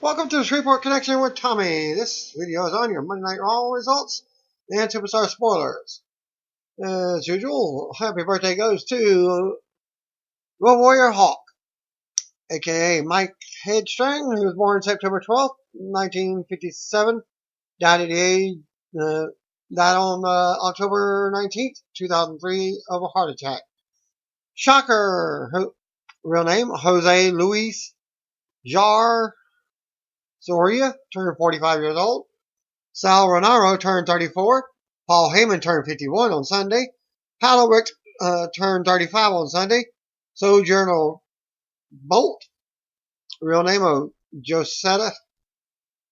Welcome to the Shreveport Connection with Tommy. This video is on your Monday Night Raw results and Superstar spoilers. As usual, happy birthday goes to Road Warrior Hawk, aka Mike Headstrong, who was born September 12th, 1957. Died at the age, died on October 19th, 2003 of a heart attack. Shocker, real name Jose Luis Jar Soria, turned 45 years old. Sal Renaro turned 34. Paul Heyman turned 51 on Sunday. Hallowick turned 35 on Sunday. Sojourner Bolt, real name of Josetta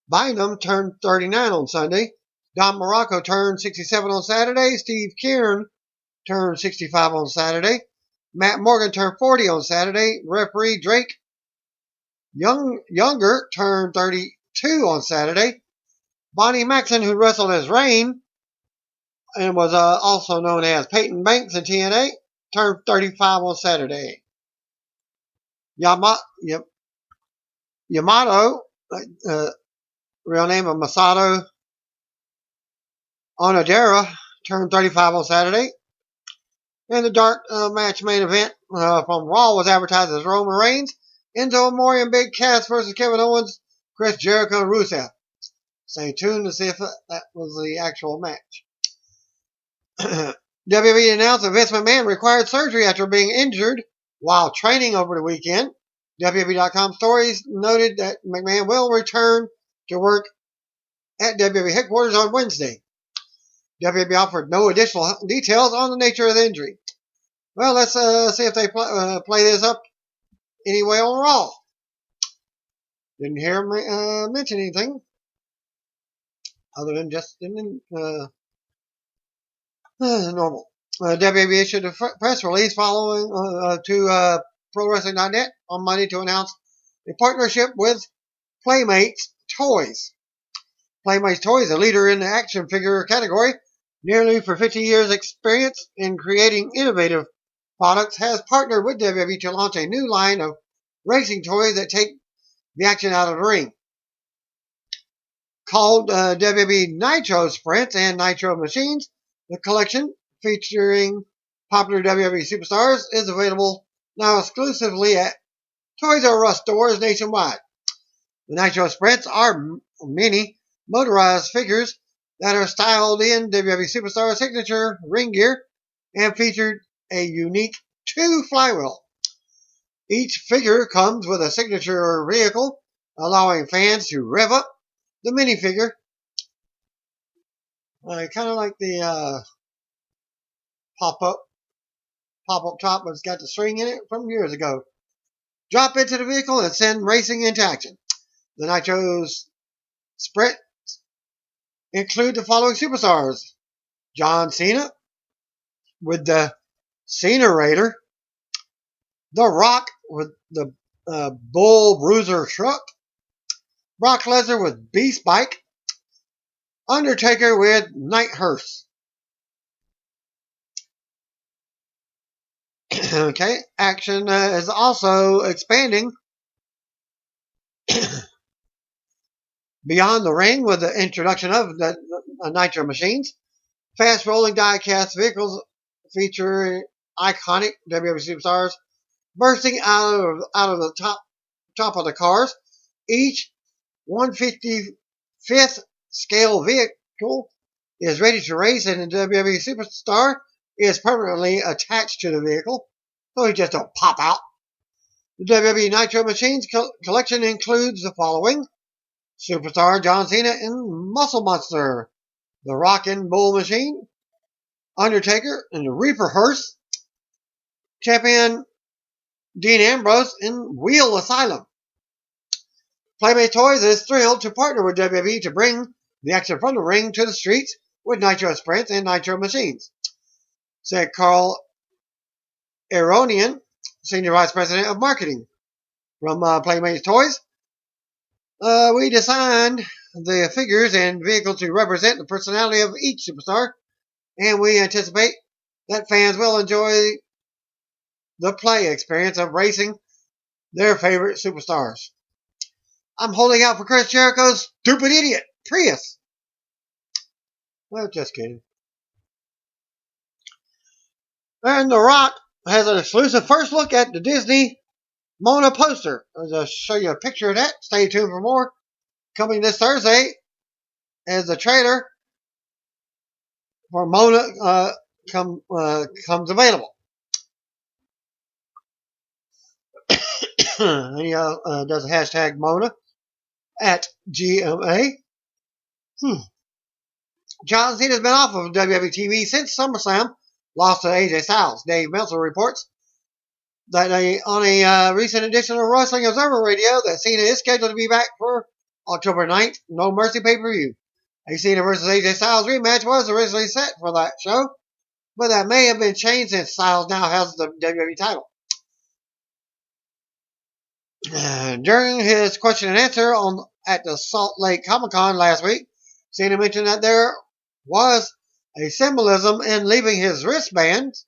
Bynum, turned 39 on Sunday. Don Morocco turned 67 on Saturday. Steve Kieran turned 65 on Saturday. Matt Morgan turned 40 on Saturday. Referee Drake Younger turned 32 on Saturday. Bonnie Maxon, who wrestled as Rain and was also known as Peyton Banks in TNA, turned 35 on Saturday. Yamato, real name of Masato Onodera, turned 35 on Saturday. And the dark match main event from Raw was advertised as Roman Reigns into Memorial Big Cass versus Kevin Owens, Chris Jericho, and Rusev. Stay tuned to see if that was the actual match. WWE announced that Vince McMahon required surgery after being injured while training over the weekend. WWE.com stories noted that McMahon will return to work at WWE headquarters on Wednesday. WWE offered no additional details on the nature of the injury. Well, let's see if they play this up anyway on Raw. Didn't hear him mention anything other than just normal. WWE issued a press release following to ProWrestling.net on Monday to announce a partnership with Playmates Toys. Playmates Toys, a leader in the action figure category, nearly for 50 years experience in creating innovative products, has partnered with WWE to launch a new line of racing toys that take the action out of the ring. Called WWE Nitro Sprints and Nitro Machines, the collection featuring popular WWE superstars is available now exclusively at Toys R Us stores nationwide. The Nitro Sprints are mini motorized figures that are styled in WWE superstar signature ring gear and featured a unique 2 flywheel. Each figure comes with a signature vehicle, allowing fans to rev up the minifigure. Kind of like the pop-up top, but it's got the string in it from years ago. Drop into the vehicle and send racing into action. The Nitro's Sprint include the following superstars: John Cena with the Cena-Rator, The Rock with the Bull Bruiser truck, Brock Lesnar with Beast Bike, Undertaker with Night Hearse. Okay, action is also expanding beyond the ring with the introduction of the Nitro Machines. Fast rolling die-cast vehicles feature iconic WWE superstars bursting out of the top of the cars. Each 1/55th scale vehicle is ready to race, and the WWE superstar is permanently attached to the vehicle, so he just don't pop out. The WWE Nitro Machines collection includes the following: Superstar John Cena in Muscle Monster, The Rock and Bull Machine, Undertaker in the Reaper Hearse, Champion Dean Ambrose in Wheel Asylum. Playmate Toys is thrilled to partner with WWE to bring the action from the ring to the streets with Nitro Sprints and Nitro Machines, said Carl Aronian, Senior Vice President of Marketing from Playmate Toys. We designed the figures and vehicles to represent the personality of each superstar, and we anticipate that fans will enjoy the play experience of racing their favorite superstars. I'm holding out for Chris Jericho's stupid idiot Prius. Well, just kidding. And The Rock has an exclusive first look at the Disney Moana poster. I'll show you a picture of that. Stay tuned for more. Coming this Thursday as the trailer for Moana comes available. He does a hashtag Moana at GMA. John Cena's been off of WWE TV since SummerSlam lost to AJ Styles. Dave Meltzer reports that on a recent edition of Wrestling Observer Radio that Cena is scheduled to be back for October 9th, No Mercy pay-per-view. A Cena versus AJ Styles rematch was originally set for that show, but that may have been changed since Styles now has the WWE title. During his question and answer at the Salt Lake Comic-Con last week, Cena mentioned that there was a symbolism in leaving his wristbands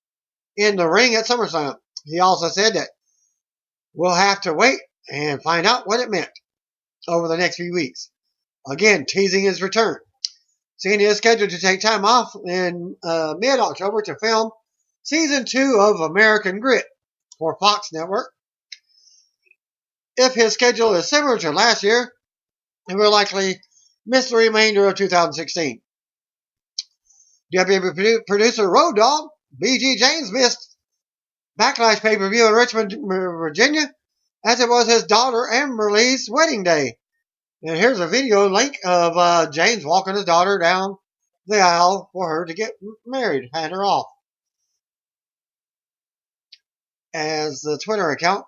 in the ring at SummerSlam. He also said that we'll have to wait and find out what it meant over the next few weeks. Again, teasing his return. Cena is scheduled to take time off in mid-October to film Season 2 of American Grit for Fox Network. If his schedule is similar to last year, he will likely miss the remainder of 2016. WWE producer Road Dogg, B.G. James, missed Backlash pay-per-view in Richmond, Virginia, as it was his daughter Amberly's wedding day. And here's a video link of James walking his daughter down the aisle for her to get married, hand her off. As the Twitter account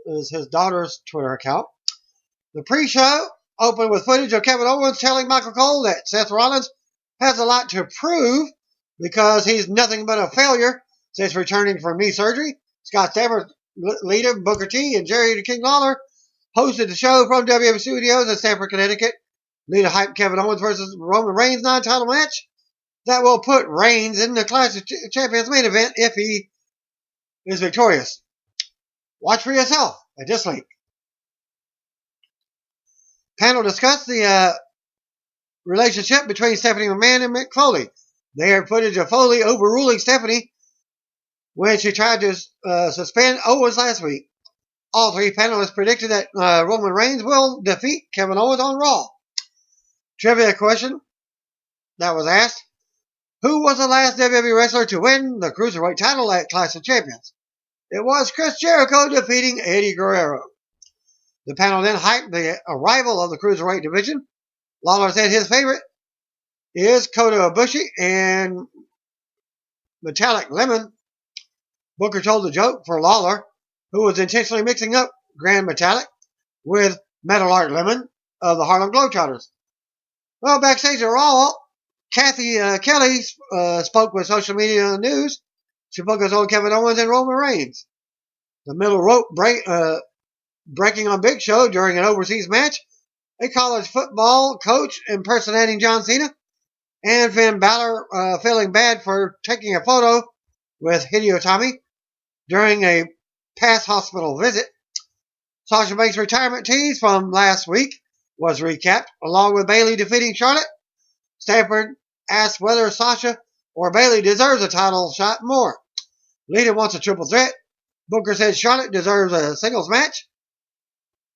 is his daughter's Twitter account. The pre-show opened with footage of Kevin Owens telling Michael Cole that Seth Rollins has a lot to prove because he's nothing but a failure since returning from knee surgery. Scott Steiner, Lita, Booker T, and Jerry the King Lawler hosted the show from WWE Studios in Stamford, Connecticut. Lita hyped Kevin Owens versus Roman Reigns non-title match that will put Reigns in the Clash of Champions main event if he is victorious. Watch for yourself at this link. Panel discussed the relationship between Stephanie McMahon and Mick Foley. They had footage of Foley overruling Stephanie when she tried to suspend Owens last week. All three panelists predicted that Roman Reigns will defeat Kevin Owens on Raw. Trivia question that was asked: who was the last WWE wrestler to win the Cruiserweight title at Clash of Champions? It was Chris Jericho defeating Eddie Guerrero. The panel then hyped the arrival of the Cruiserweight division. Lawler said his favorite is Kota Ibushi and Metallic Lemon. Booker told the joke for Lawler, who was intentionally mixing up Grand Metallic with Metal Art Lemon of the Harlem Globetrotters. Well, backstage at Raw, Kathy Kelly spoke with social media news. She focused on Kevin Owens and Roman Reigns. The middle rope breaking on Big Show during an overseas match, a college football coach impersonating John Cena, and Finn Balor feeling bad for taking a photo with Hideo Itami during a past hospital visit. Sasha Banks' retirement tease from last week was recapped, along with Bayley defeating Charlotte. Stanford asked whether Sasha or Bayley deserves a title shot more. Lita wants a triple threat. Booker said Charlotte deserves a singles match.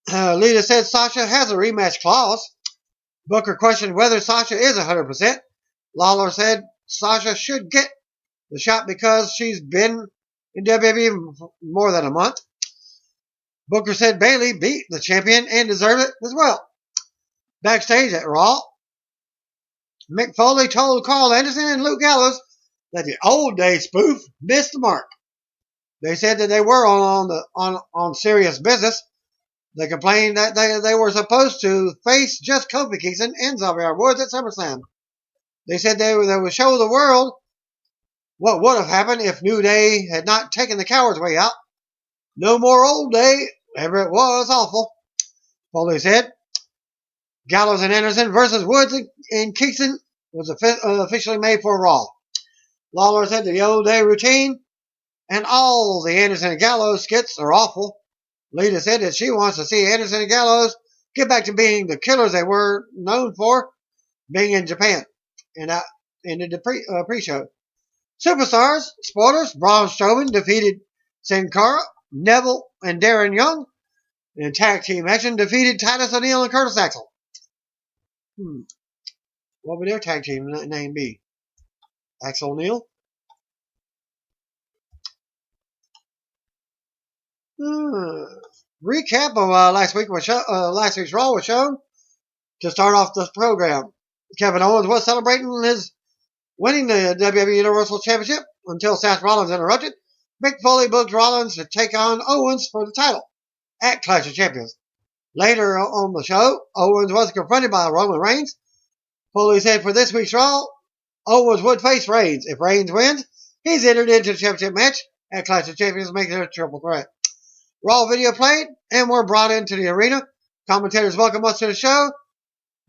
Lita said Sasha has a rematch clause. Booker questioned whether Sasha is 100%. Lawler said Sasha should get the shot because she's been in WWE more than a month. Booker said Bayley beat the champion and deserved it as well. Backstage at Raw, Mick Foley told Carl Anderson and Luke Gallows that the old day spoof missed the mark. They said that they were on serious business. They complained that they were supposed to face just Kofi Kingston and Xavier Woods at SummerSlam. They said they would show the world what would have happened if New Day had not taken the coward's way out. No more old day, ever it was awful, Foley said. Gallows and Anderson versus Woods and Kingston was officially made for Raw. Lawler said the old day routine and all the Anderson and Gallows skits are awful. Lita said that she wants to see Anderson and Gallows get back to being the killers they were known for being in Japan. And I ended the pre-show. Superstars, spoilers, Braun Strowman defeated Sin Cara, Neville, and Darren Young. In tag team action, defeated Titus O'Neil and Curtis Axel. What would their tag team name be? Axel O'Neil? Recap of last week's Raw was shown to start off this program. Kevin Owens was celebrating his winning the WWE Universal Championship until Seth Rollins interrupted. Mick Foley booked Rollins to take on Owens for the title at Clash of Champions. Later on the show, Owens was confronted by Roman Reigns. Foley said for this week's Raw, Owens would face Reigns. If Reigns wins, he's entered into the championship match at Clash of Champions, making it a triple threat. Raw video played and were brought into the arena. Commentators welcome us to the show.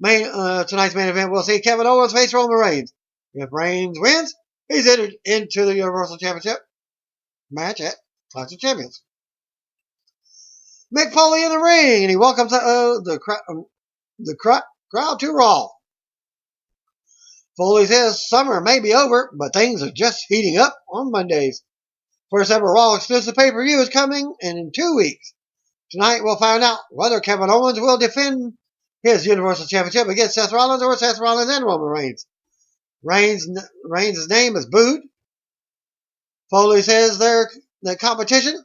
Tonight's main event, we'll see Kevin Owens face Roman Reigns. If Reigns wins, he's entered into the Universal Championship match at Clash of Champions. Mick Foley in the ring, and he welcomes the crowd to Raw. Foley says summer may be over, but things are just heating up on Mondays. First ever Raw exclusive pay-per-view is coming in 2 weeks. Tonight we'll find out whether Kevin Owens will defend his Universal Championship against Seth Rollins or Seth Rollins and Roman Reigns. Reigns' name is booed. Foley says the competition,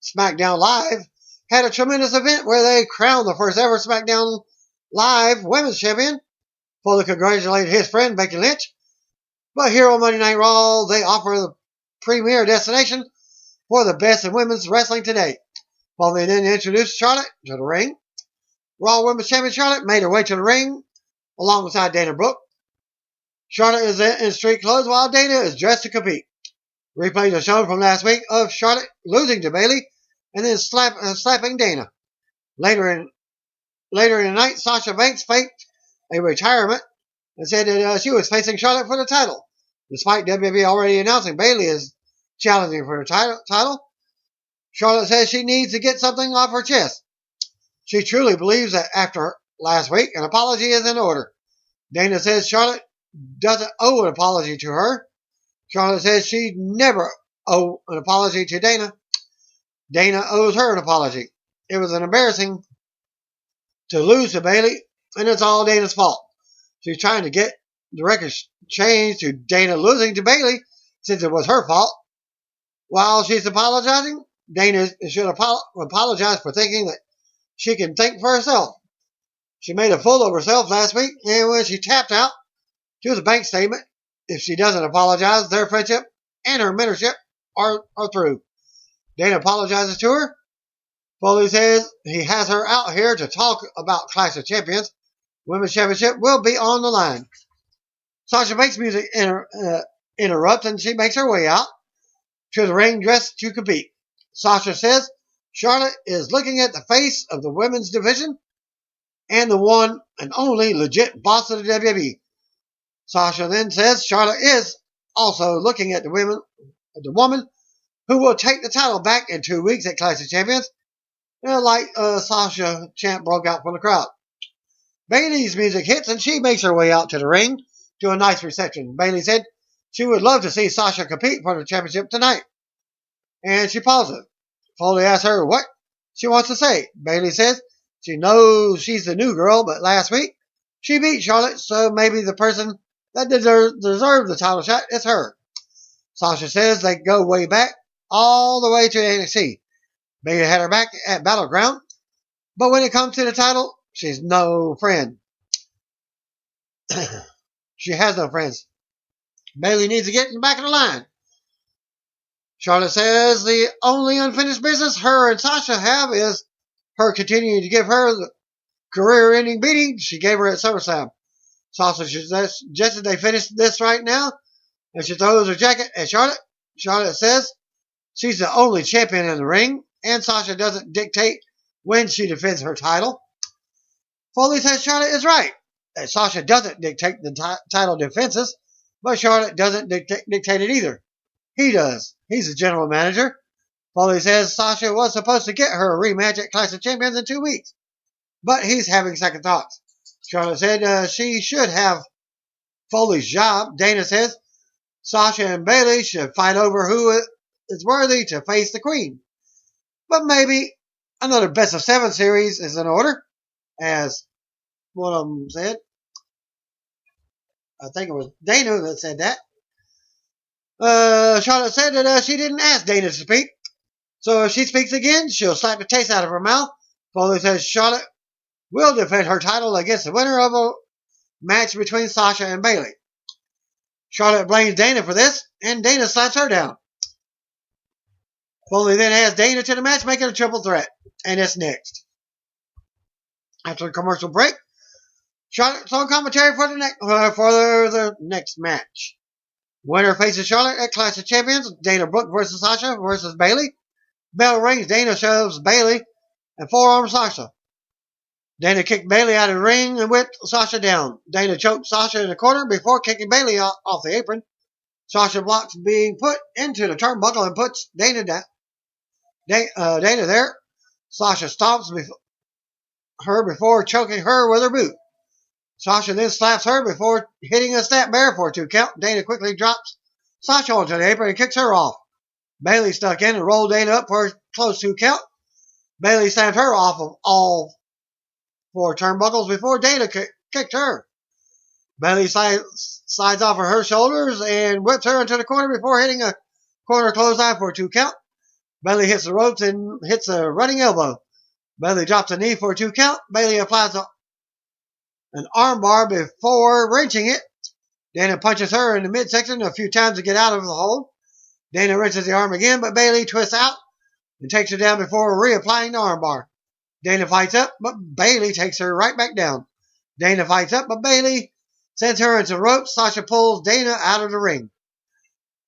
SmackDown Live, had a tremendous event where they crowned the first ever SmackDown Live Women's Champion. Foley congratulated his friend Becky Lynch. But here on Monday Night Raw, they offer the premier destination for the best in women's wrestling today. Foley then introduced Charlotte to the ring. Raw Women's Champion Charlotte made her way to the ring alongside Dana Brooke. Charlotte is in street clothes while Dana is dressed to compete. Replays are shown from last week of Charlotte losing to Bayley and then slapping Dana. Later in the night, Sasha Banks faked a retirement and said that she was facing Charlotte for the title. Despite WWE already announcing Bayley is challenging for the title, Charlotte says she needs to get something off her chest. She truly believes that after last week, an apology is in order. Dana says Charlotte doesn't owe an apology to her. Charlotte says she never owe an apology to Dana. Dana owes her an apology. It was embarrassing to lose to Bayley, and it's all Dana's fault. She's trying to get the record changed to Dana losing to Bayley since it was her fault. While she's apologizing, Dana should apologize for thinking that she can think for herself. She made a fool of herself last week, and when she tapped out, she was a bank statement. If she doesn't apologize, their friendship and her mentorship are through. Dana apologizes to her. Foley says he has her out here to talk about Clash of Champions. Women's Championship will be on the line. Sasha Banks' music interrupts and she makes her way out to the ring dressed to compete. Sasha says Charlotte is looking at the face of the women's division and the one and only legit boss of the WWE. Sasha then says Charlotte is also looking at the woman who will take the title back in 2 weeks at Clash of Champions. And Sasha chant broke out from the crowd. Bayley's music hits and she makes her way out to the ring to a nice reception. Bayley said she would love to see Sasha compete for the championship tonight. And she pauses. Foley asks her what she wants to say. Bayley says she knows she's the new girl, but last week she beat Charlotte, so maybe the person that deserved the title shot is her. Sasha says they go way back, all the way to NXT. Bayley had her back at Battleground, but when it comes to the title, she's no friend. She has no friends. Bayley needs to get in the back of the line. Charlotte says the only unfinished business her and Sasha have is her continuing to give her the career-ending beating she gave her at SummerSlam. Sasha suggested they finish this right now, and she throws her jacket at Charlotte. Charlotte says she's the only champion in the ring, and Sasha doesn't dictate when she defends her title. Foley says Charlotte is right, that Sasha doesn't dictate the title defenses, but Charlotte doesn't dictate it either. He does. He's the general manager. Foley says Sasha was supposed to get her a rematch at Clash of Champions in 2 weeks. but he's having second thoughts. Charlotte said she should have Foley's job. Dana says Sasha and Bayley should fight over who is worthy to face the Queen. But maybe another best of 7 series is in order, as one of them said. I think it was Dana that said that. Charlotte said that she didn't ask Dana to speak, so if she speaks again, she'll slap the taste out of her mouth. Foley says Charlotte will defend her title against the winner of a match between Sasha and Bayley. Charlotte blames Dana for this, and Dana slaps her down. Foley then adds Dana to the match, making a triple threat, and it's next. After the commercial break, Charlotte's on commentary for the next match. Winner faces Charlotte at Clash of Champions. Dana Brooke versus Sasha versus Bayley. Bell rings. Dana shoves Bayley and forearms Sasha. Dana kicked Bayley out of the ring and whipped Sasha down. Dana choked Sasha in the corner before kicking Bayley off the apron. Sasha blocks being put into the turnbuckle and puts Dana down. Dana there. Sasha stomps her before choking her with her boot. Sasha then slaps her before hitting a snap bear for a 2 count. Dana quickly drops Sasha onto the apron and kicks her off. Bayley stuck in and rolled Dana up for a close 2 count. Bayley slammed her off of all 4 turnbuckles before Dana kicked her. Bayley slides off of her shoulders and whips her into the corner before hitting a corner clothesline for a 2 count. Bayley hits the ropes and hits a running elbow. Bayley drops a knee for a 2 count. Bayley applies an armbar before wrenching it. Dana punches her in the midsection a few times to get out of the hold. Dana wrenches the arm again, but Bayley twists out and takes her down before reapplying the armbar. Dana fights up, but Bayley takes her right back down. Dana fights up, but Bayley sends her into the ropes. Sasha pulls Dana out of the ring.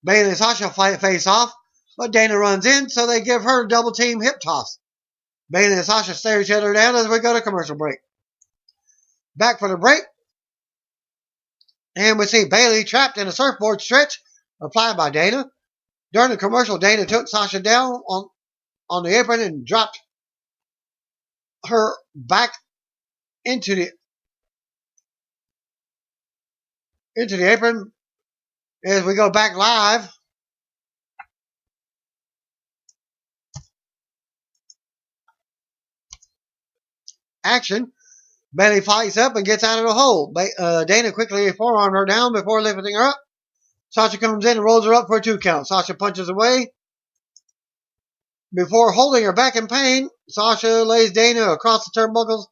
Bayley and Sasha face off, but Dana runs in, so they give her a double team hip toss. Bayley and Sasha stare each other down as we go to commercial break. Back for the break, and we see Bayley trapped in a surfboard stretch applied by Dana. During the commercial, Dana took Sasha down on the apron and dropped her back into the apron. As we go back live, action. Bayley fights up and gets out of the hole. Dana quickly forearmed her down before lifting her up. Sasha comes in and rolls her up for a 2 count. Sasha punches away before holding her back in pain. Sasha lays Dana across the turnbuckles.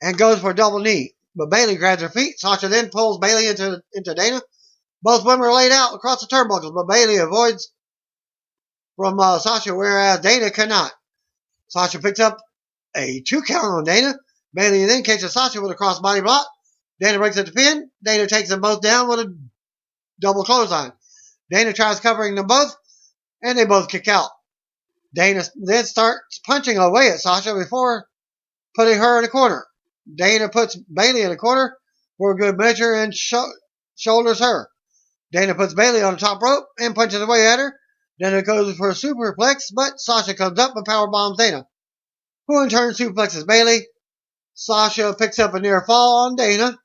And goes for a double knee. But Bayley grabs her feet. Sasha then pulls Bayley into Dana. Both women are laid out across the turnbuckles, but Bayley avoids from Sasha, whereas Dana cannot. Sasha picks up a 2 count on Dana. Bayley then catches Sasha with a crossbody block. Dana breaks up the pin. Dana takes them both down with a double clothesline. Dana tries covering them both, and they both kick out. Dana then starts punching away at Sasha before putting her in the corner. Dana puts Bayley in the corner for a good measure and shoulders her. Dana puts Bayley on the top rope and punches away at her. Dana goes for a superplex, but Sasha comes up and powerbombs Dana, who in turn suplexes Bayley. Sasha picks up a near fall on Dana.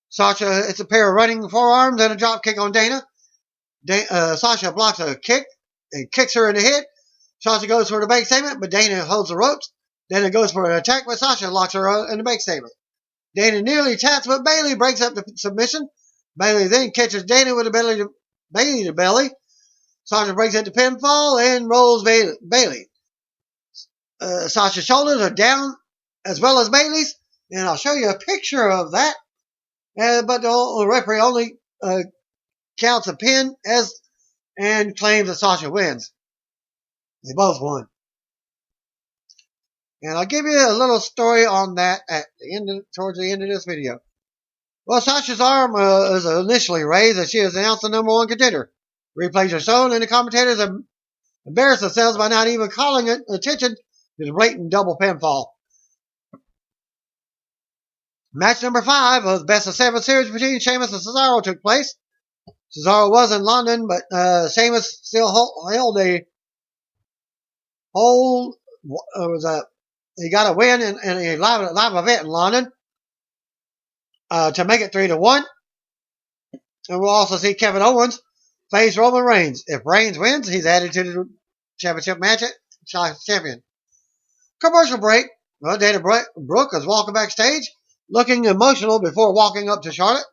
Sasha, it's a pair of running forearms and a drop kick on Dana. Sasha blocks a kick and kicks her in the head. Sasha goes for the bank statement, but Dana holds the ropes. Dana goes for an attack, but Sasha locks her in the bank statement. Dana nearly taps, but Bayley breaks up the submission. Bayley then catches Dana with a belly to belly. Sasha breaks up the pinfall and rolls Bayley. Sasha's shoulders are down as well as Bayley's, and I'll show you a picture of that. But the referee only counts a pin and claims that Sasha wins. They both won. And I'll give you a little story on that towards the end of this video. Well, Sasha's arm is initially raised as she is announced the #1 contender. Replays are shown, and the commentators embarrass themselves by not even calling attention to the blatant double pinfall. Match number 5 of the best of 7 series between Sheamus and Cesaro took place. Cesaro was in London, but Sheamus still held a hold. He got a win in a live event in London to make it 3-1. And we'll also see Kevin Owens face Roman Reigns. If Reigns wins, he's added to the championship match at champion. Commercial break. Well, Dana Brooke is walking backstage, looking emotional before walking up to Charlotte.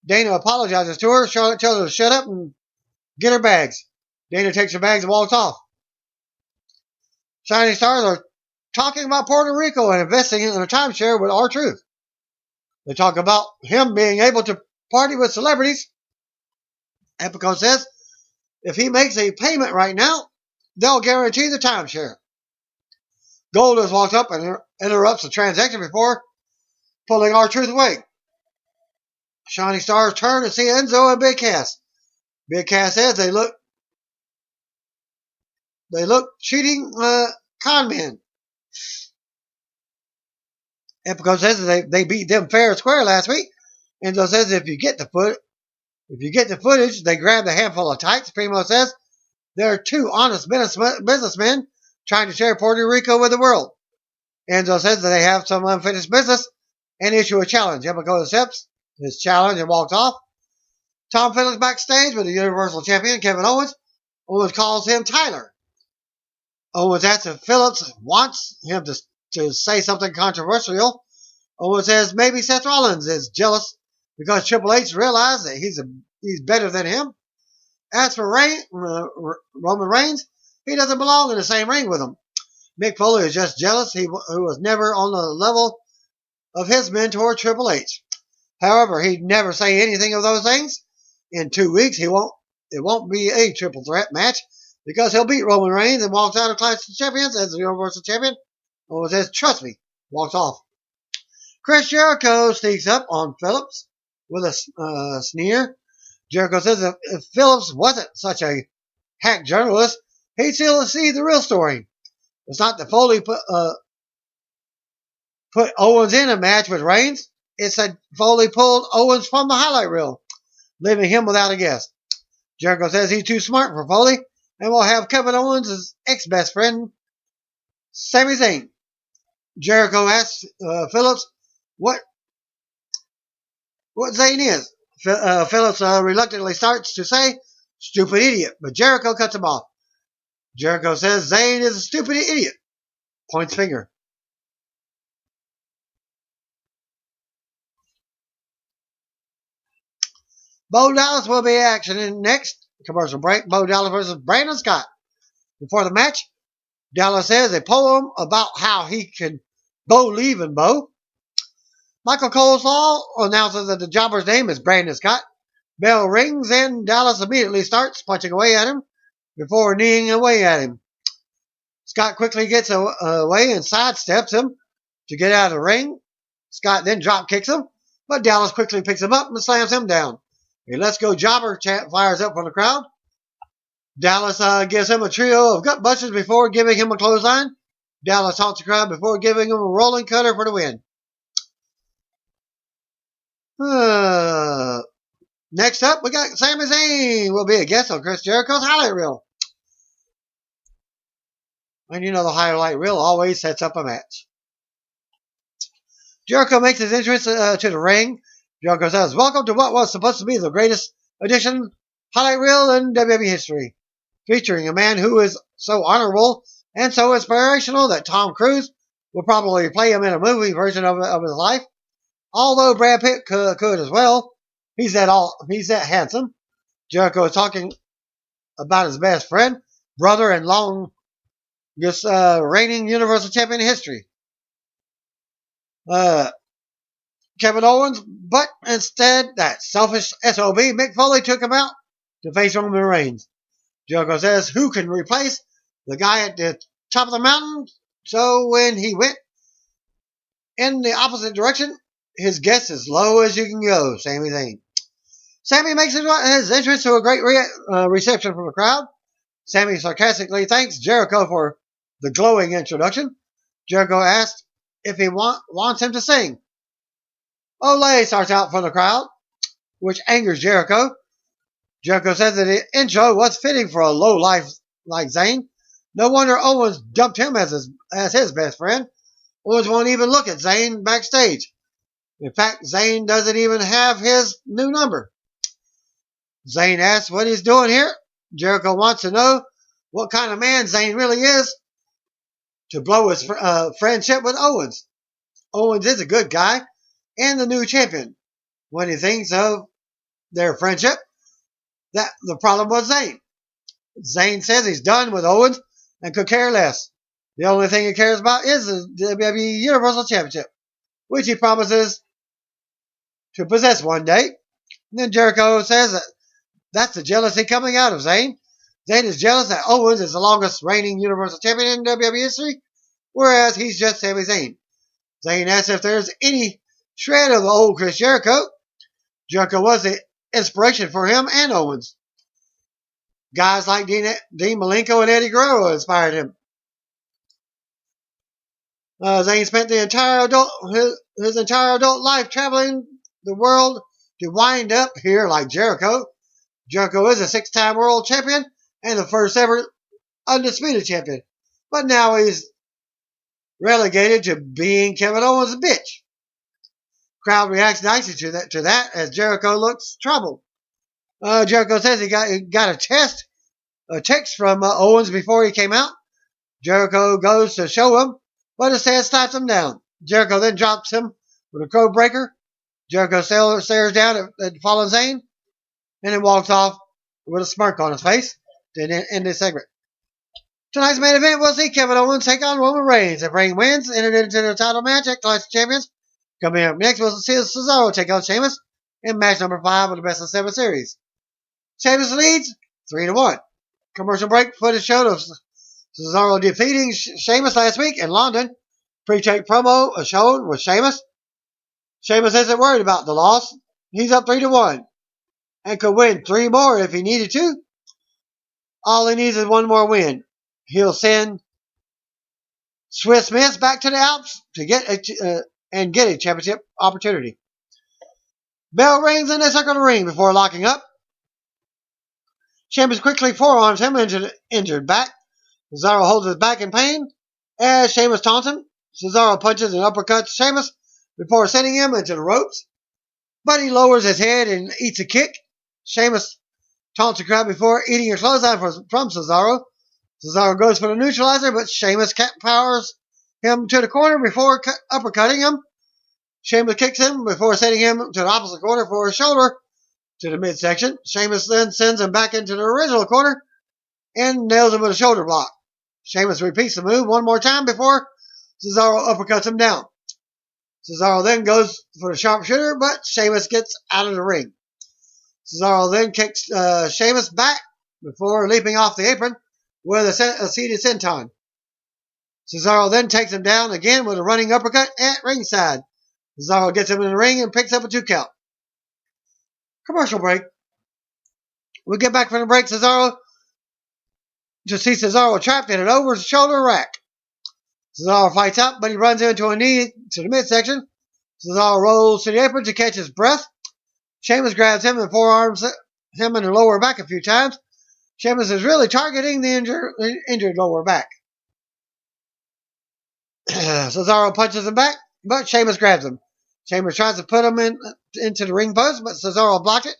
Dana apologizes to her. Charlotte tells her to shut up and get her bags. Dana takes her bags and walks off. Shining Stars are talking about Puerto Rico and investing in a timeshare with R-Truth. They talk about him being able to party with celebrities. Epico says if he makes a payment right now, they'll guarantee the timeshare. Goldust walks up and interrupts the transaction before pulling R-Truth away. Shining Stars turn to see Enzo and Big Cass. Big Cass says they look cheating con men. Epico says they beat them fair and square last week. Enzo says if you get the footage, they grabbed a handful of tights. Primo says they're two honest businessmen trying to share Puerto Rico with the world. Enzo says that they have some unfinished business and issue a challenge. Epico accepts his challenge and walks off. Tom Phillips backstage with the Universal Champion Kevin Owens. Owens calls him Tyler. Owens asks if Phillips wants him to say something controversial. Owens says maybe Seth Rollins is jealous because Triple H realized that he's better than him. As for Roman Reigns, he doesn't belong in the same ring with him. Mick Foley is just jealous who was never on the level of his mentor Triple H. However, he'd never say anything of those things. In 2 weeks, it won't be a triple threat match because he'll beat Roman Reigns and walks out of Clash of Champions as the Universal Champion. Owens says, trust me, walks off. Chris Jericho sneaks up on Phillips with a sneer. Jericho says if Phillips wasn't such a hack journalist, he'd still see the real story. It's not that Foley put Owens in a match with Reigns. It's that Foley pulled Owens from the highlight reel, leaving him without a guest. Jericho says he's too smart for Foley and will have Kevin Owens' ex-best friend, Sami Zayn. Jericho asks Phillips what Zayn is. Phillips reluctantly starts to say, stupid idiot, but Jericho cuts him off. Jericho says Zayn is a stupid idiot. Points finger. Bo Dallas will be action in next commercial break. Bo Dallas versus Brandon Scott. Before the match, Dallas says a poem about how he can believe in Bo. Michael Coleslaw announces that the jobber's name is Brandon Scott. Bell rings and Dallas immediately starts punching away at him before kneeing away at him. Scott quickly gets away and sidesteps him to get out of the ring. Scott then drop kicks him, but Dallas quickly picks him up and slams him down. A Let's Go Jobber chant fires up from the crowd. Dallas gives him a trio of gut busters before giving him a clothesline. Dallas taunts the crowd before giving him a rolling cutter for the win. Next up, we got Sami Zayn will be a guest on Chris Jericho's highlight reel. And you know the highlight reel always sets up a match. Jericho makes his entrance to the ring. Jericho says, welcome to what was supposed to be the greatest edition highlight reel in WWE history. Featuring a man who is so honorable and so inspirational that Tom Cruise will probably play him in a movie version of his life. Although Brad Pitt could as well. He's that handsome. Jericho is talking about his best friend, brother, and longest reigning Universal Champion in history. Kevin Owens, but instead, that selfish SOB, Mick Foley, took him out to face Roman Reigns. Jericho says, who can replace the guy at the top of the mountain? So when he went in the opposite direction, his guess as low as you can go, Sami Zayn. Sammy makes his entrance to a great reception from the crowd. Sammy sarcastically thanks Jericho for the glowing introduction. Jericho asks if he wants him to sing. Olay starts out from the crowd, which angers Jericho. Jericho says that the intro was fitting for a low life like Zayn. No wonder Owens dumped him as his best friend. Owens won't even look at Zayn backstage. In fact, Zayn doesn't even have his new number. Zayn asks what he's doing here. Jericho wants to know what kind of man Zayn really is to blow his friendship with Owens. Owens is a good guy and the new champion. When he thinks of their friendship, that the problem was Zayn. Zayn says he's done with Owens and could care less. The only thing he cares about is the WWE Universal Championship, which he promises to possess one day. And then Jericho says that that's the jealousy coming out of Zayn. Zayn is jealous that Owens is the longest reigning Universal Champion in WWE history, whereas he's just Sami Zayn. Zayn asks if there's any shred of the old Chris Jericho. Jericho was the inspiration for him and Owens. Guys like Dean Malenko and Eddie Guerrero inspired him. Zayn spent his entire adult life traveling the world to wind up here like Jericho. Jericho is a 6-time world champion and the first ever undisputed champion. But now he's relegated to being Kevin Owens' bitch. Crowd reacts nicely to that as Jericho looks troubled. Jericho says he got a text from Owens before he came out. Jericho goes to show him, but instead slaps him down. Jericho then drops him with a crow breaker. Jericho stares down at fallen Zayn and then walks off with a smirk on his face to end this segment. Tonight's main event will see Kevin Owens take on Roman Reigns. If Reigns wins, entered into the title match at Clash of Champions. Coming up next, we'll see Cesaro take on Sheamus in match number 5 of the Best of 7 series. Sheamus leads 3-1. Commercial break footage showed of Cesaro defeating Sheamus last week in London. Pre-tape promo shown with Sheamus. Sheamus isn't worried about the loss. He's up 3-1 and could win 3 more if he needed to. All he needs is 1 more win. He'll send Swiss Miss back to the Alps to get a championship opportunity. Bell rings and they circle the ring before locking up. Sheamus quickly forearms him into the injured back. Cesaro holds his back in pain as Sheamus taunts him. Cesaro punches and uppercuts Sheamus before sending him into the ropes. But he lowers his head and eats a kick. Sheamus taunts the crowd before eating a clothesline from Cesaro. Cesaro goes for the neutralizer, but Sheamus powers him to the corner before uppercutting him. Sheamus kicks him before sending him to the opposite corner for a shoulder to the midsection. Sheamus then sends him back into the original corner and nails him with a shoulder block. Sheamus repeats the move 1 more time before Cesaro uppercuts him down. Cesaro then goes for the sharpshooter, but Sheamus gets out of the ring. Cesaro then kicks Sheamus back before leaping off the apron with a seated senton. Cesaro then takes him down again with a running uppercut at ringside. Cesaro gets him in the ring and picks up a 2 count. Commercial break. We get back from the break. Cesaro trapped in an over-shoulder rack. Cesaro fights out, but he runs into a knee to the midsection. Cesaro rolls to the apron to catch his breath. Sheamus grabs him and forearms him in the lower back a few times. Sheamus is really targeting the injured lower back. Cesaro punches him back, but Sheamus grabs him. Sheamus tries to put him into the ring post, but Cesaro blocked it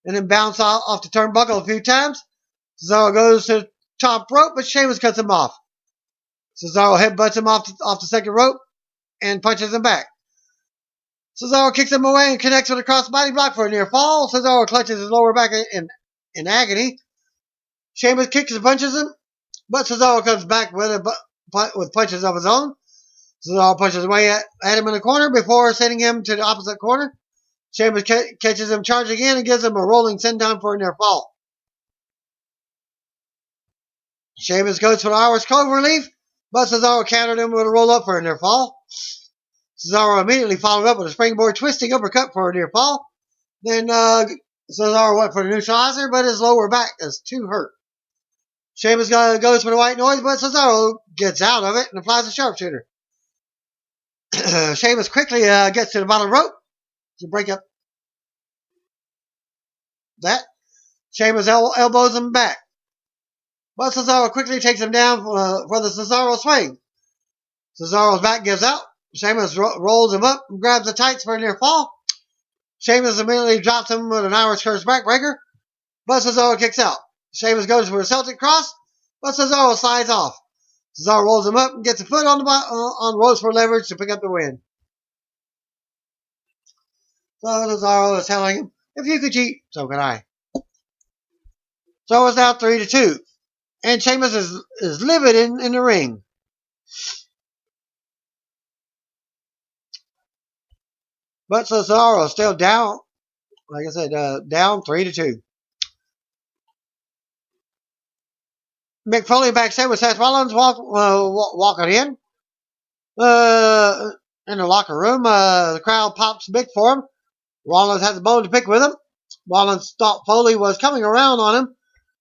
and then bounced off the turnbuckle a few times. Cesaro goes to the top rope, but Sheamus cuts him off. Cesaro headbutts him off the second rope and punches him back. Cesaro kicks him away and connects with a crossbody block for a near fall. Cesaro clutches his lower back in agony. Sheamus kicks and punches him, but Cesaro comes back with punches of his own. Cesaro punches away at him in the corner before sending him to the opposite corner. Sheamus catches him charging in and gives him a rolling senton for a near fall. Sheamus goes for the Irish Clover Leaf, but Cesaro countered him with a roll up for a near fall. Cesaro immediately followed up with a springboard twisting uppercut for a near fall. Then Cesaro went for the neutralizer, but his lower back is too hurt. Sheamus goes for the white noise, but Cesaro gets out of it and applies a sharpshooter. Sheamus quickly gets to the bottom rope to break up that. Sheamus elbows him back. But Cesaro quickly takes him down for the Cesaro swing. Cesaro's back gives out. Sheamus rolls him up and grabs the tights for a near fall. Sheamus immediately drops him with an Irish curse backbreaker, but Cesaro kicks out. Sheamus goes for a Celtic cross, but Cesaro slides off. Cesaro rolls him up and gets a foot on ropes for leverage to pick up the win. So Cesaro is telling him, if you could cheat, so can I. So it's now 3-2. And Sheamus is livid in the ring. But Cesaro is still down, like I said, down 3-2. Mick Foley backstage with Seth Rollins walking in. In the locker room, the crowd pops big for him. Rollins has a bone to pick with him. Rollins thought Foley was coming around on him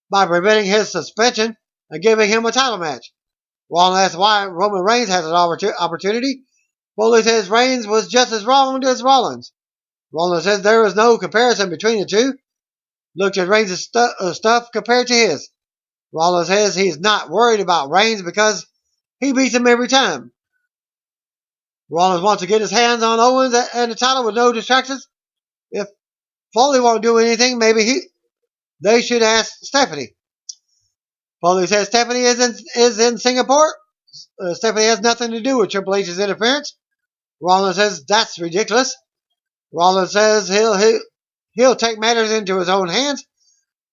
by preventing his suspension and giving him a title match. Rollins asks why Roman Reigns has an opportunity. Foley says Reigns was just as wronged as Rollins. Rollins says there is no comparison between the two. Looked at Reigns' stuff compared to his. Rollins says he's not worried about Reigns because he beats him every time. Rollins wants to get his hands on Owens and the title with no distractions. If Foley won't do anything, maybe they should ask Stephanie. Foley says Stephanie is in Singapore. Stephanie has nothing to do with Triple H's interference. Rollins says that's ridiculous. Rollins says he'll take matters into his own hands.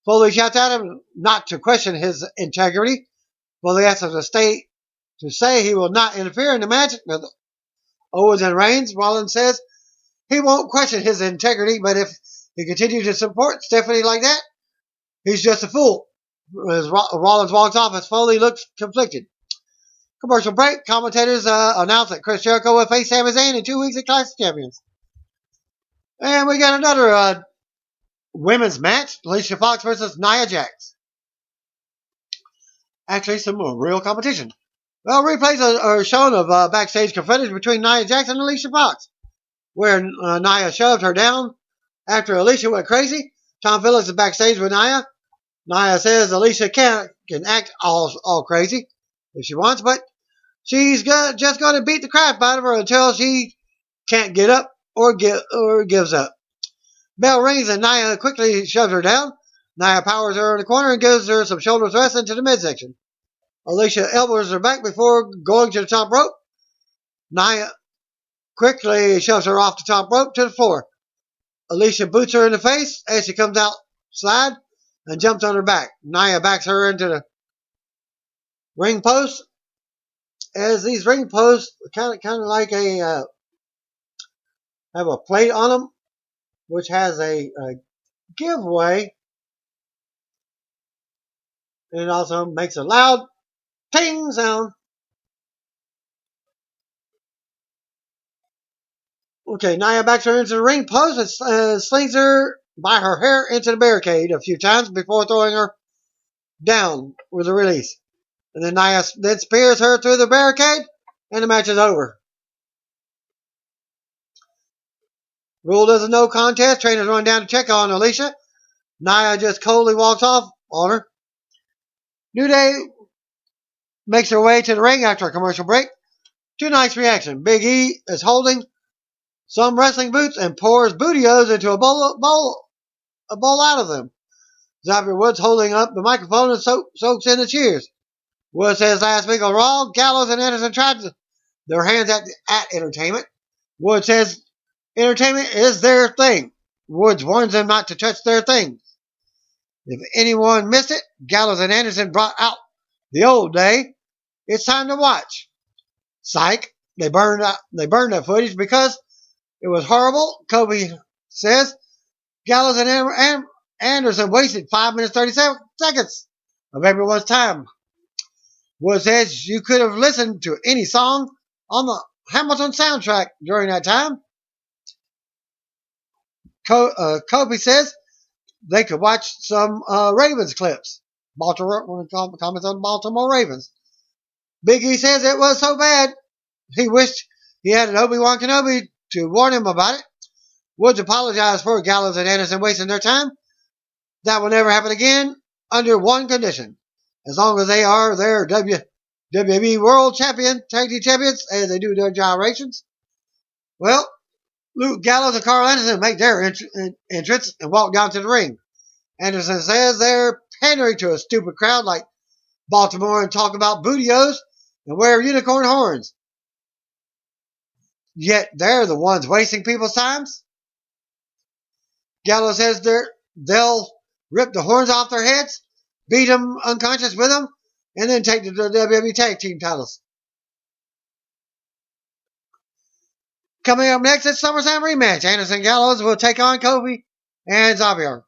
Foley shouts at him not to question his integrity. Foley asks him to say he will not interfere in the match with Owens and Reigns. Rollins says he won't question his integrity, but if he continues to support Stephanie like that, he's just a fool. As Rollins walks off, as Foley looks conflicted. Commercial break. Commentators announce that Chris Jericho will face Sami Zayn in 2 weeks at Clash of Champions. And we got another women's match. Alicia Fox versus Nia Jax. Actually, some real competition. Well, replays are shown of backstage confrontation between Nia Jax and Alicia Fox, where Nia shoved her down after Alicia went crazy. Tom Phillips is backstage with Nia. Nia says Alicia can act all crazy if she wants, but she's just going to beat the crap out of her until she can't get up or gives up. Bell rings and Nia quickly shoves her down. Nia powers her in the corner and gives her some shoulder thrusts into the midsection. Alicia elbows her back before going to the top rope. Nia quickly shoves her off the top rope to the floor. Alicia boots her in the face as she comes outside and jumps on her back. Nia backs her into the ring post. As these ring posts kind of like have a plate on them, which has a giveaway, and it also makes a loud ting sound. Okay, Nia backs her into the ring post and slings her by her hair into the barricade a few times before throwing her down with a release. And then Nia then spears her through the barricade, and the match is over. Rule is a no contest. Trainers run down to check on Alicia. Nia just coldly walks off on her. New Day makes her way to the ring after a commercial break. Tonight's reaction. Big E is holding some wrestling boots and pours Bootios into a bowl out of them. Xavier Woods holding up the microphone and soaks in the cheers. Woods says last week on Raw, Gallows and Anderson tried their hands at entertainment. Woods says entertainment is their thing. Woods warns them not to touch their things. If anyone missed it, Gallows and Anderson brought out the old day. It's time to watch. Psych. They burned that footage because it was horrible. Kobe says Gallows and Anderson wasted 5 minutes 37 seconds of everyone's time. Wood says you could have listened to any song on the Hamilton soundtrack during that time. Kobe says they could watch some Ravens clips. Baltimore comments on Baltimore Ravens. Big E says it was so bad he wished he had an Obi-Wan Kenobi to warn him about it. Woods apologized for Gallows and Anderson wasting their time. That will never happen again under one condition. As long as they are their WWE World Champion, Tag Team Champions, as they do their gyrations. Well, Luke Gallows and Carl Anderson make their entrance and walk down to the ring. Anderson says they're pandering to a stupid crowd like Baltimore and talk about bootios and wear unicorn horns. Yet they're the ones wasting people's times. Gallows says they'll rip the horns off their heads, beat them unconscious with them, and then take the WWE Tag Team titles. Coming up next is SummerSlam rematch. Anderson Gallows will take on Kofi and Xavier.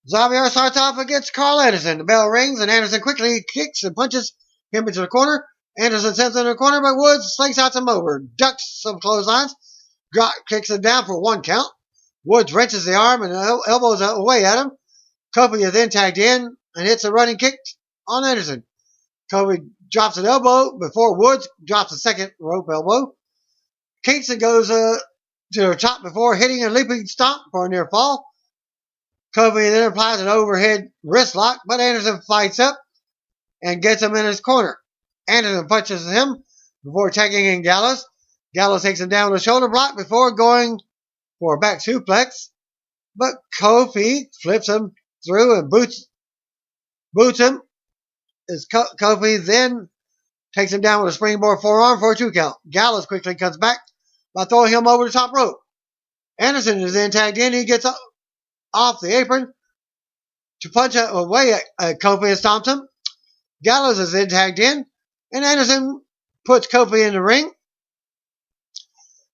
Xavier starts off against Carl Anderson. The bell rings and Anderson quickly kicks and punches him into the corner. Anderson sends him to the corner, but Woods slingshots him over, ducks some clotheslines, kicks him down for 1 count. Woods wrenches the arm and elbows away at him. Kofi is then tagged in and hits a running kick on Anderson. Kofi drops an elbow before Woods drops a second rope elbow. Kingston goes to the top before hitting a leaping stomp for a near fall. Kofi then applies an overhead wrist lock, but Anderson fights up and gets him in his corner. Anderson punches him before tagging in Gallows. Gallows takes him down with a shoulder block before going for a back suplex, but Kofi flips him through and boots him. As Kofi then takes him down with a springboard forearm for a 2 count. Gallows quickly comes back by throwing him over the top rope. Anderson is then tagged in. He gets off the apron to punch away at Kofi and stomps him. Gallows is then tagged in, and Anderson puts Kofi in the ring.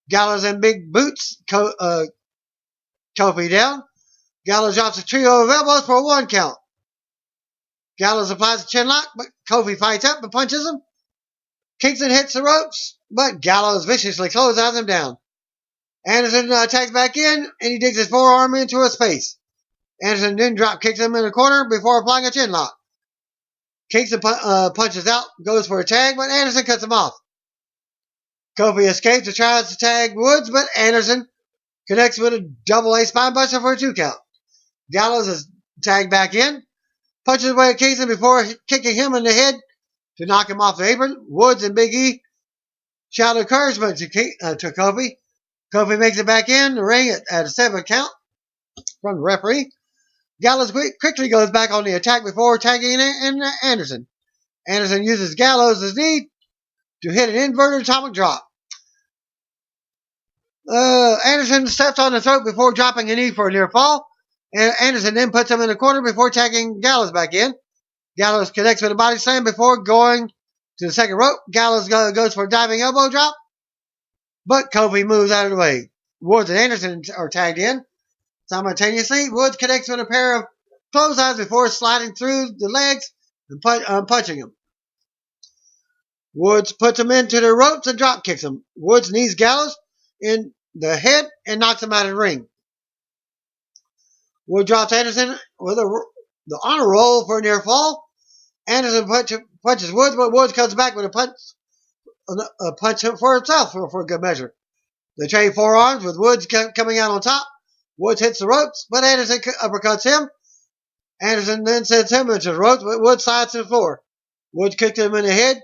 Gallows and big boots Kofi down. Gallows drops a trio of elbows for a 1 count. Gallows applies a chin lock, but Kofi fights up and punches him. Kingston hits the ropes, but Gallows viciously clotheslines him down. Anderson tags back in, and he digs his forearm into his face. Anderson then drop kicks him in the corner before applying a chin lock. Kingston punches out, goes for a tag, but Anderson cuts him off. Kofi escapes and tries to tag Woods, but Anderson connects with a double A spinebuster for a 2 count. Gallows is tagged back in, punches away at Kingston before kicking him in the head to knock him off the apron. Woods and Big E shout encouragement to Kofi. Kofi makes it back in the ring at a 7 count from the referee. Gallows quickly goes back on the attack before tagging in Anderson. Anderson uses Gallows' knee to hit an inverted atomic drop. Anderson steps on the throat before dropping a knee for a near fall. And Anderson then puts him in the corner before tagging Gallows back in. Gallows connects with a body slam before going to the second rope. Gallows goes for a diving elbow drop, but Kofi moves out of the way. Woods and Anderson are tagged in. Simultaneously, Woods connects with a pair of clotheslines before sliding through the legs and punching him. Woods puts him into the ropes and drop kicks him. Woods knees Gallows in the head and knocks him out of the ring. Woods drops Anderson with the honor roll for a near fall. Anderson punches Woods, but Woods comes back with a punch for himself for a good measure. They trade forearms with Woods coming out on top. Woods hits the ropes, but Anderson uppercuts him. Anderson then sends him into the ropes, but Woods slides to the floor. Woods kicks him in the head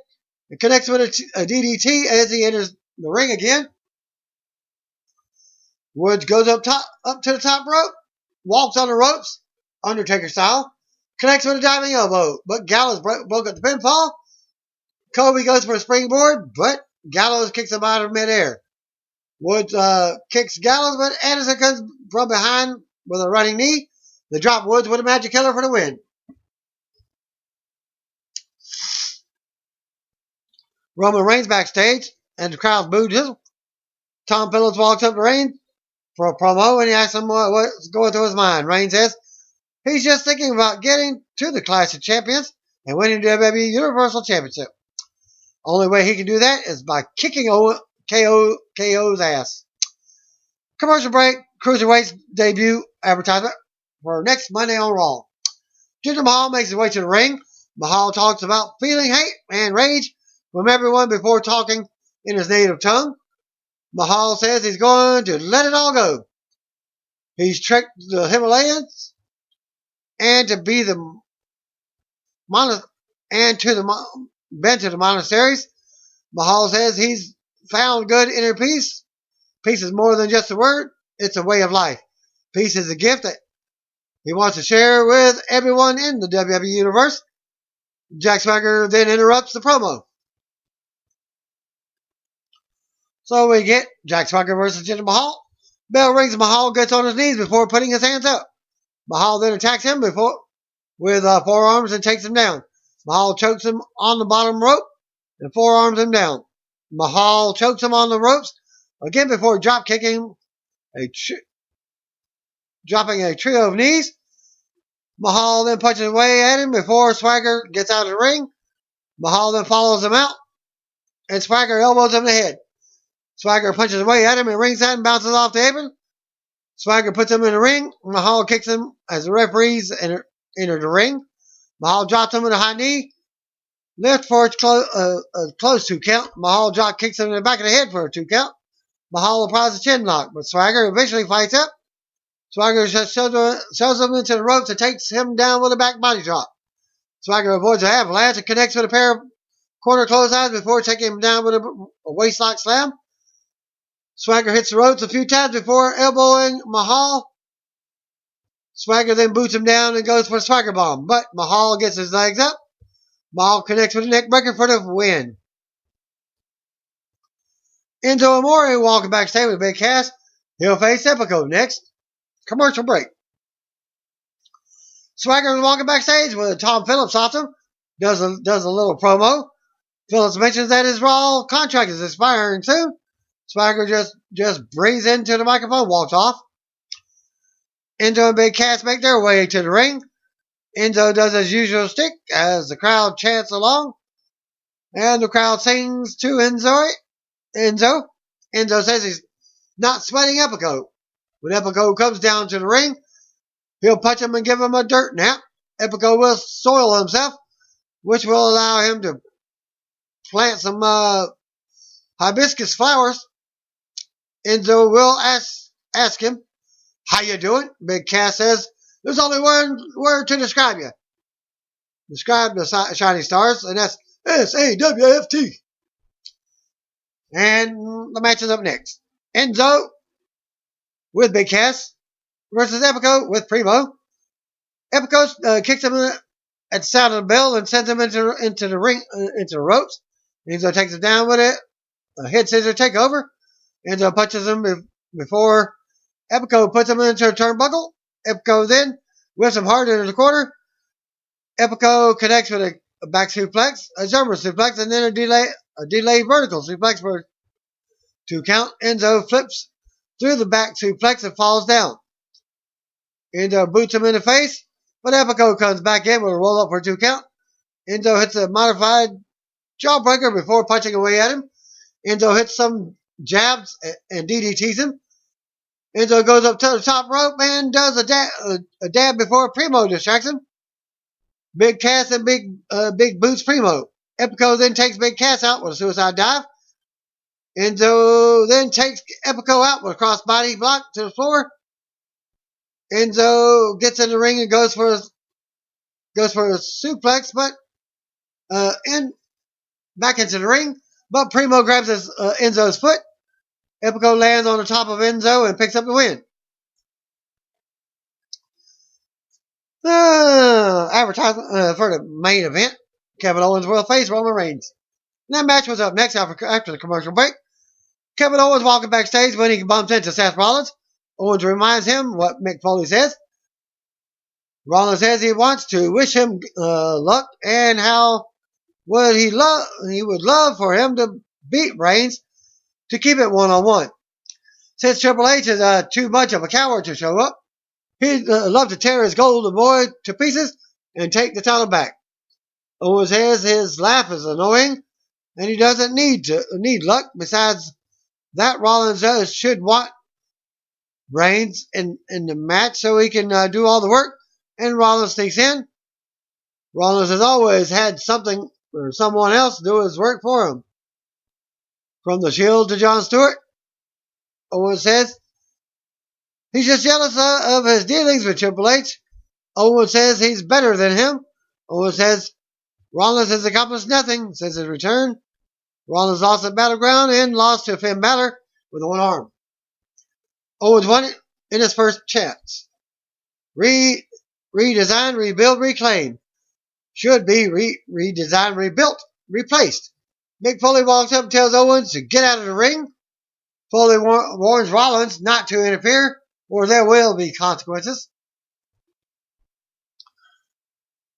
and connects with a DDT as he enters the ring again. Woods goes up to the top rope, walks on the ropes, Undertaker style, connects with a diving elbow, but Gallows broke up the pinfall. Kofi goes for a springboard, but Gallows kicks him out of midair. Woods kicks Gallows, but Anderson comes from behind with a running knee. They drop Woods with a magic killer for the win. Roman Reigns backstage, and the crowd booed him. Tom Phillips walks up to Reigns for a promo, and he asks him what's going through his mind. Reigns says he's just thinking about getting to the Clash of Champions and winning the WWE Universal Championship. Only way he can do that is by kicking KO's ass. Commercial break. Cruiserweight's debut advertisement for next Monday on Raw. Jinder Mahal makes his way to the ring. Mahal talks about feeling hate and rage from everyone before talking in his native tongue. Mahal says he's going to let it all go. He's trekked the Himalayas and been to the monasteries. Mahal says he's found good inner peace. Peace is more than just a word. It's a way of life. Peace is a gift that he wants to share with everyone in the WWE Universe. Jack Swagger then interrupts the promo. So we get Jack Swagger versus Jinder Mahal. Bell rings. Mahal gets on his knees before putting his hands up. Mahal then attacks him with forearms and takes him down. Mahal chokes him on the bottom rope and forearms him down. Mahal chokes him on the ropes again before dropping a trio of knees. Mahal then punches away at him before Swagger gets out of the ring. Mahal then follows him out, and Swagger elbows him in the head. Swagger punches away at him and ringside and bounces off the apron. Swagger puts him in the ring. Mahal kicks him as the referees enter the ring. Mahal drops him with a high knee. Lift for a close 2 count. Mahal drop kicks him in the back of the head for a 2 count. Mahal applies a chin lock, but Swagger eventually fights up. Swagger just shoves him into the ropes and takes him down with a back body drop. Swagger avoids an avalanche and connects with a pair of corner clotheslines before taking him down with a waistlock slam. Swagger hits the ropes a few times before elbowing Mahal. Swagger then boots him down and goes for a Swagger bomb, but Mahal gets his legs up. Mahal connects with a neck breaker for the win. Enzo Amore walking backstage with Big Cass. He'll face Epico next. Commercial break. Swagger is walking backstage with Tom Phillips off him. Does a little promo. Phillips mentions that his Raw contract is expiring soon. Swagger just breathes into the microphone, walks off. Enzo and Big Cass make their way to the ring. Enzo does his usual stick as the crowd chants along. And the crowd sings to Enzo. Enzo says he's not sweating Epico. When Epico comes down to the ring, he'll punch him and give him a dirt nap. Epico will soil himself, which will allow him to plant some hibiscus flowers. Enzo will ask him, "How you doing?" Big Cass says, "There's only one word to describe you. Describe the Shining Stars, and that's SAWFT." And the match is up next. Enzo with Big Cass versus Epico with Primo. Epico kicks him at the sound of the bell and sends him into the ring, into the ropes. Enzo takes him down with it. A head scissor takeover. Enzo punches him before Epico puts him into a turnbuckle. Epico then whips him hard into the corner. Epico connects with a back suplex, a German suplex, and then a delayed vertical suplex for a 2 count. Enzo flips through the back suplex and falls down. Enzo boots him in the face, but Epico comes back in with a roll up for a 2 count. Enzo hits a modified jawbreaker before punching away at him. Enzo hits some jabs and DDTs him. Enzo goes up to the top rope and does a dab before Primo distracts him. Big Cass and Big Boots Primo. Epico then takes Big Cass out with a suicide dive. Enzo then takes Epico out with a crossbody block to the floor. Enzo gets in the ring and goes for a suplex, but back into the ring. But Primo grabs Enzo's foot. Epico lands on the top of Enzo and picks up the win. Advertisement for the main event. Kevin Owens will face Roman Reigns. And that match was up next after the commercial break. Kevin Owens walking backstage when he bumps into Seth Rollins. Owens reminds him what Mick Foley says. Rollins says he wants to wish him luck and how he would love for him to beat Reigns to keep it one-on-one. Since Triple H is too much of a coward to show up, he'd love to tear his golden boy to pieces and take the title back. Owens says his laugh is annoying and he doesn't need luck. Besides that, Rollins should want Reigns in the match so he can do all the work, and Rollins sneaks in. Rollins has always had something or someone else do his work for him. From the Shield to Jon Stewart, Owens says he's just jealous of his dealings with Triple H. Owens says he's better than him. Owens says Rollins has accomplished nothing since his return. Rollins lost at Battleground and lost to Finn Balor with one arm. Owens won it in his first chance. Redesign, rebuild, reclaim. Should be redesigned, rebuilt, replaced. Mick Foley walks up and tells Owens to get out of the ring. Foley warns Rollins not to interfere, or there will be consequences.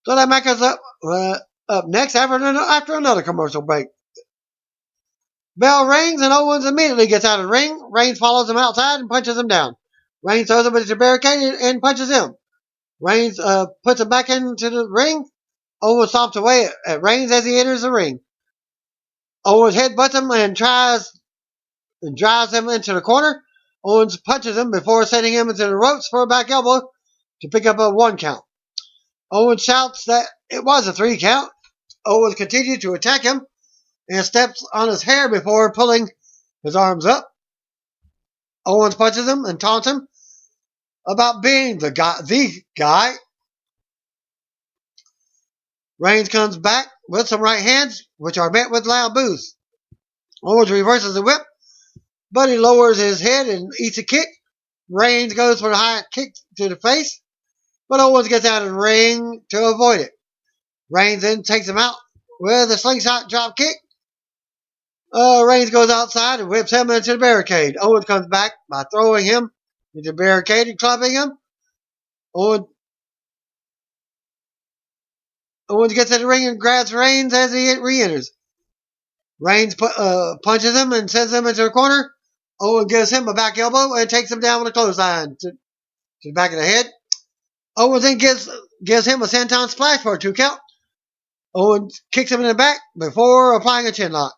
So that match comes up next after another commercial break. Bell rings and Owens immediately gets out of the ring. Reigns follows him outside and punches him down. Reigns throws him into the barricade and punches him. Reigns puts him back into the ring. Owens stomps away at Reigns as he enters the ring. Owens headbutts him and drives him into the corner. Owens punches him before sending him into the ropes for a back elbow to pick up a 1 count. Owens shouts that it was a 3 count. Owens continues to attack him and steps on his hair before pulling his arms up. Owens punches him and taunts him about being the guy. Reigns comes back with some right hands, which are met with loud boos. Owens reverses the whip, but he lowers his head and eats a kick. Reigns goes for the high kick to the face, but Owens gets out of the ring to avoid it. Reigns then takes him out with a slingshot drop kick. Reigns goes outside and whips him into the barricade. Owens comes back by throwing him into the barricade and clubbing him. Owens gets in the ring and grabs Reigns as he re-enters. Reigns punches him and sends him into the corner. Owens gives him a back elbow and takes him down with a clothesline to the back of the head. Owens then gives him a senton splash for a 2 count. Owens kicks him in the back before applying a chin lock.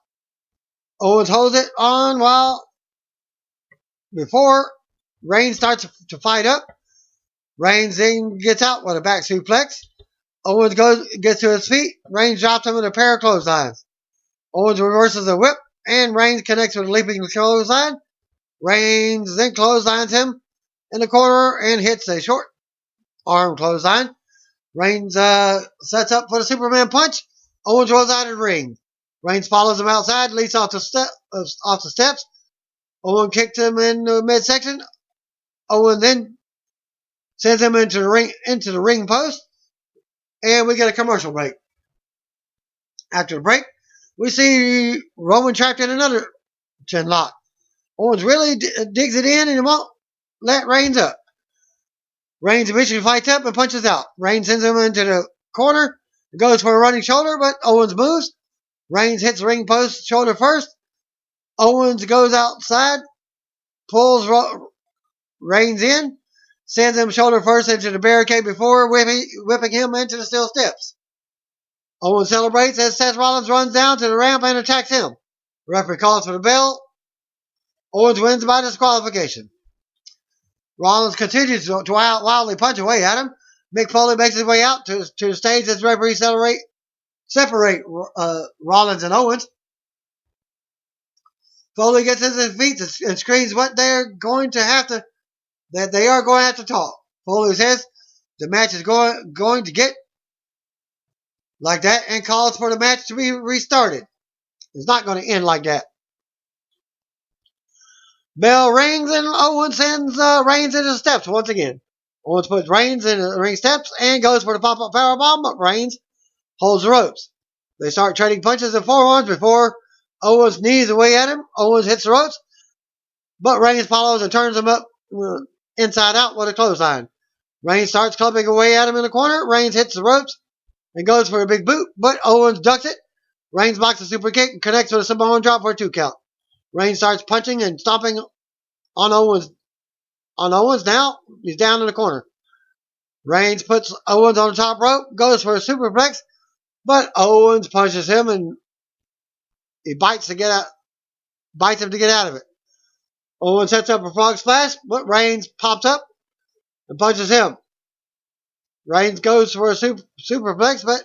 Owens holds it on before Reigns starts to fight up. Reigns then gets out with a back suplex. Owens gets to his feet. Reigns drops him with a pair of clotheslines. Owens reverses a whip, and Reigns connects with a leaping clothesline. Reigns then clotheslines him in the corner and hits a short arm clothesline. Reigns sets up for the Superman punch. Owens rolls out of the ring. Reigns follows him outside, leaps off the steps. Owens kicks him in the midsection. Owens then sends him into the ring post. And we get a commercial break. After the break, we see Roman trapped in another chin lock. Owens really digs it in and won't let Reigns up. Reigns eventually fights up and punches out. Reigns sends him into the corner, goes for a running shoulder, but Owens moves. Reigns hits the ring post shoulder first. Owens goes outside, pulls Reigns in, sends him shoulder first into the barricade before whipping him into the steel steps. Owens celebrates as Seth Rollins runs down to the ramp and attacks him. The referee calls for the bell. Owens wins by disqualification. Rollins continues to wildly punch away at him. Mick Foley makes his way out to the stage as the referee separate Rollins and Owens. Foley gets to his feet and screams what they are going to have to talk. Foley says the match is going to get like that and calls for the match to be restarted. It's not going to end like that. Bell rings and Owens sends Reigns into the steps once again. Owens puts Reigns in the ring steps and goes for the pop-up powerbomb, but Reigns holds the ropes. They start trading punches and forearms before Owens knees away at him. Owens hits the ropes, but Reigns follows and turns him up inside out with a clothesline. Reigns starts clubbing away at him in the corner. Reigns hits the ropes and goes for a big boot, but Owens ducks it. Reigns blocks a super kick and connects with a Samoan drop for a 2 count. Reigns starts punching and stomping on Owens. Now he's down in the corner. Reigns puts Owens on the top rope, goes for a superplex, but Owens punches him and he bites him to get out of it. Owen sets up a frog splash, but Reigns pops up and punches him. Reigns goes for a superplex, but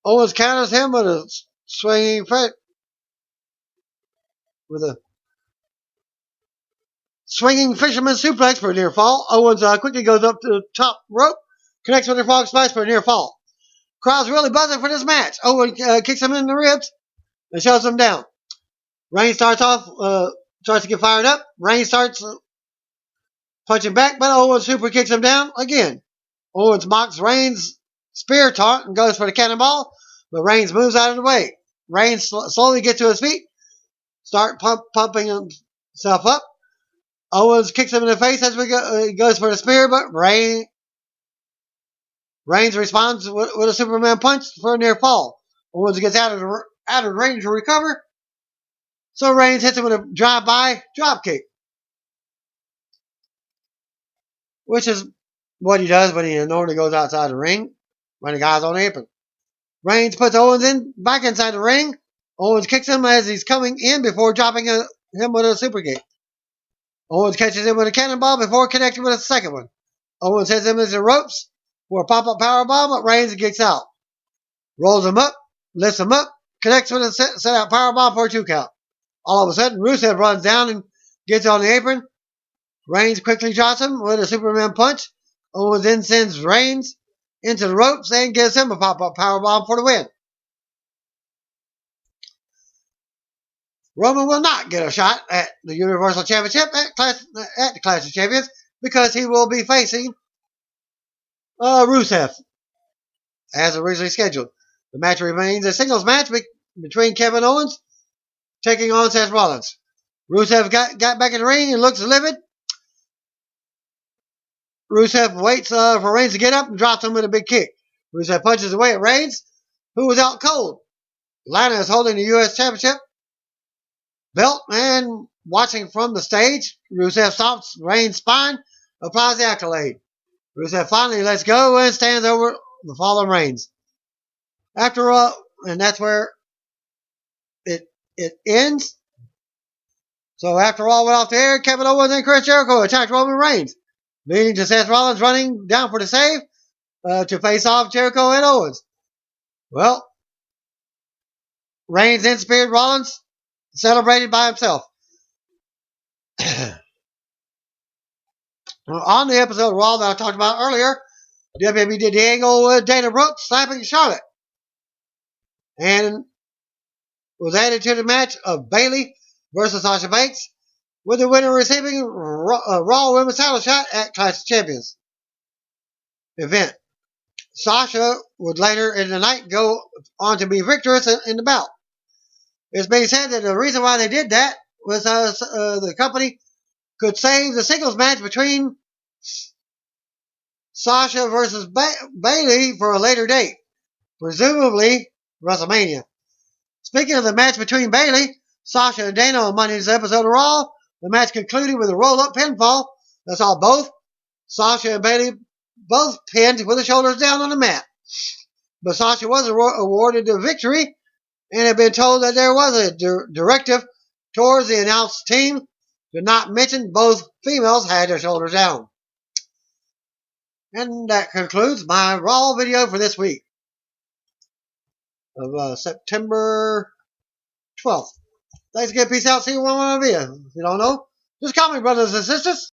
Owens counters him with a swinging fisherman suplex for a near fall. Owens quickly goes up to the top rope, connects with a frog splash for a near fall. Crowd's really buzzing for this match. Owens kicks him in the ribs and shoves him down. Reigns starts to get fired up. Reigns starts punching back, but Owens super kicks him down again. Owens mocks Reigns' spear taunt and goes for the cannonball, but Reigns moves out of the way. Reigns slowly gets to his feet, start pumping himself up. Owens kicks him in the face as he goes for the spear, but Reigns responds with a Superman punch for a near fall. Owens gets out of range to recover, so Reigns hits him with a drive-by dropkick, which is what he does when he normally goes outside the ring when the guy's on the apron. Reigns puts Owens back inside the ring. Owens kicks him as he's coming in before dropping him with a super kick. Owens catches him with a cannonball before connecting with a second one. Owens hits him into the ropes for a pop-up powerbomb, but Reigns kicks out. Rolls him up, lifts him up, connects with a set-out powerbomb for a 2 count. All of a sudden, Rusev runs down and gets on the apron. Reigns quickly drops him with a Superman punch. Owens then sends Reigns into the ropes and gives him a pop-up powerbomb for the win. Roman will not get a shot at the Universal Championship at the Clash of Champions because he will be facing Rusev as originally scheduled. The match remains a singles match between Kevin Owens taking on Seth Rollins. Rusev got back in the ring and looks livid. Rusev waits for Reigns to get up and drops him with a big kick. Rusev punches away at Reigns, who was out cold. Lana is holding the U.S. Championship belt and watching from the stage. Rusev stops Reigns' spine, applies the accolade. Rusev finally lets go and stands over the fallen Reigns. After all, and that's where it ends. So after all went off the air, Kevin Owens and Chris Jericho attacked Roman Reigns, leading to Seth Rollins running down for the save to face off Jericho and Owens. Well, Reigns then speared Rollins, celebrated by himself. On the episode of Raw that I talked about earlier, WWE did the angle with Dana Brooke slapping Charlotte, and was added to the match of Bayley versus Sasha Banks, with the winner receiving a Raw Women's title shot at Clash of Champions event. Sasha would later in the night go on to be victorious in the bout. It's being said that the reason why they did that was the company could save the singles match between Sasha versus Bayley for a later date, presumably WrestleMania. Speaking of the match between Bayley, Sasha, and Dana on Monday's episode of Raw, the match concluded with a roll-up pinfall that saw both Sasha and Bayley both pinned with the shoulders down on the mat. But Sasha was awarded the victory and had been told that there was a directive towards the announced team to not mention both females had their shoulders down. And that concludes my Raw video for this week of September 12th. Thanks again. Peace out. See you one more video. If you don't know, just call me brothers and sisters.